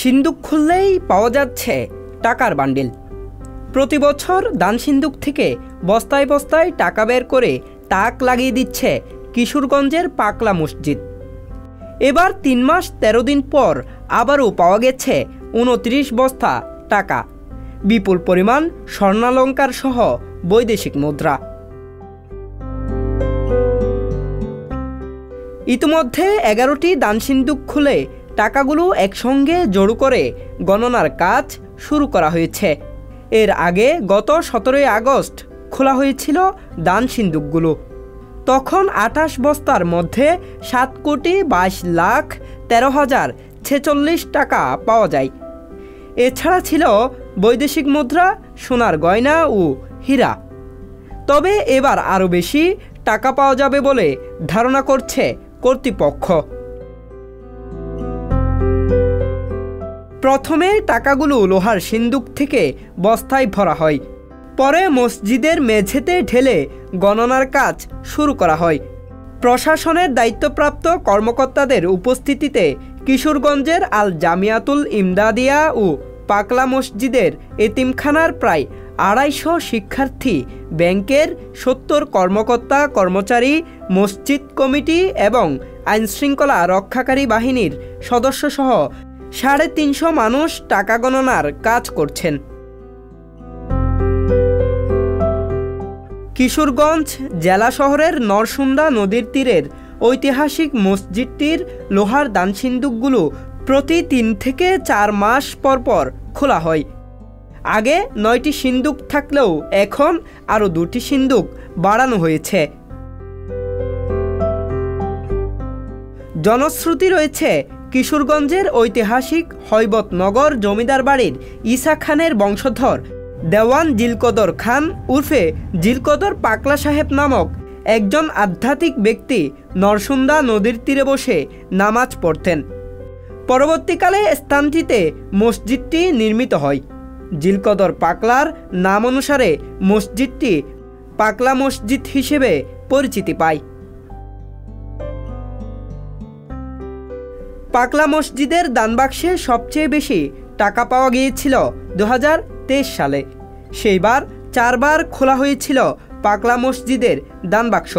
সিন্দুক খুললেই পাওয়া যাচ্ছে টাকার বান্ডিল। প্রতি বছর দান সিন্দুক থেকে বস্তায় বস্তায় টাকা বের করে তাক লাগিয়ে দিচ্ছে কিশোরগঞ্জের পাকলা মসজিদ। এবার ৩ মাস ১৩ দিন পর আবারও পাওয়া গেছে ২৯ বস্তা টাকা, বিপুল পরিমাণ স্বর্ণালংকার সহ বৈদেশিক মুদ্রা। ইতিমধ্যে ১১টি দান সিন্দুক খুলে টাকাগুলো একসঙ্গে জড়ো করে গণনার কাজ শুরু করা হয়েছে। এর আগে গত ১৭ই আগস্ট খোলা হয়েছিল দান সিন্দুকগুলো। তখন ২৮ বস্তার মধ্যে ৭,২২,১৩,০৪৬ টাকা পাওয়া যায়। এছাড়া ছিল বৈদেশিক মুদ্রা, সোনার গয়না ও হীরা। তবে এবার আরও বেশি টাকা পাওয়া যাবে বলে ধারণা করছে কর্তৃপক্ষ। প্রথমে টাকাগুলো লোহার সিন্দুক থেকে বস্তায় ভরা হয়, পরে মসজিদের মেঝেতে ঢেলে গণনার কাজ শুরু করা হয়। প্রশাসনের দায়িত্বপ্রাপ্ত কর্মকর্তাদের উপস্থিতিতে কিশোরগঞ্জের আল জামিয়াতুল ইমদাদিয়া ও পাকলা মসজিদের এতিমখানার প্রায় ২৫০ শিক্ষার্থী, ব্যাংকের ৭০ কর্মকর্তা কর্মচারী, মসজিদ কমিটি এবং আইনশৃঙ্খলা রক্ষাকারী বাহিনীর সদস্যসহ ৩৫০ মানুষ টাকা গণনার কাজ করছেন। কিশোরগঞ্জ জেলা শহরের নরসুন্দা নদীর তীরের ঐতিহাসিক মসজিদটির লোহার দান সিন্দুকগুলো প্রতি ৩ থেকে ৪ মাস পরপর খোলা হয়। আগে ৯টি সিন্দুক থাকলেও এখন আরও ২টি সিন্দুক বাড়ানো হয়েছে। জনশ্রুতি রয়েছে কিশোরগঞ্জের ঐতিহাসিক হৈবতনগর জমিদার বাড়ির ঈসা খানের বংশধর দেওয়ান জিলকদর খান উর্ফে জিলকদর পাকলা সাহেব নামক একজন আধ্যাত্মিক ব্যক্তি নরসুন্দা নদীর তীরে বসে নামাজ পড়তেন। পরবর্তীকালে স্থানটিতে মসজিদটি নির্মিত হয়। জিলকদর পাকলার নাম অনুসারে মসজিদটি পাকলা মসজিদ হিসেবে পরিচিতি পায়। পাকলা মসজিদের দানবাক্সে সবচেয়ে বেশি টাকা পাওয়া গিয়েছিল ২০২৩ সালে। সেইবার ৪ বার খোলা হয়েছিল পাকলা মসজিদের দানবাক্স।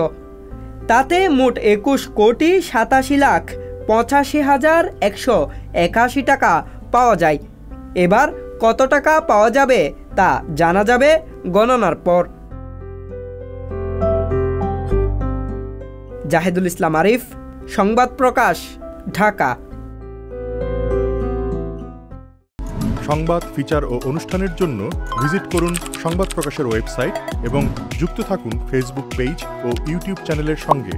তাতে মোট ২১,৮৫,৮৫,১৮১ টাকা পাওয়া যায়। এবার কত টাকা পাওয়া যাবে তা জানা যাবে গণনার পর। জাহেদুল ইসলাম আরিফ, সংবাদ প্রকাশ, ঢাকা। সংবাদ, ফিচার ও অনুষ্ঠানের জন্য ভিজিট করুন সংবাদ প্রকাশের ওয়েবসাইট এবং যুক্ত থাকুন ফেসবুক পেজ ও ইউটিউব চ্যানেলের সঙ্গে।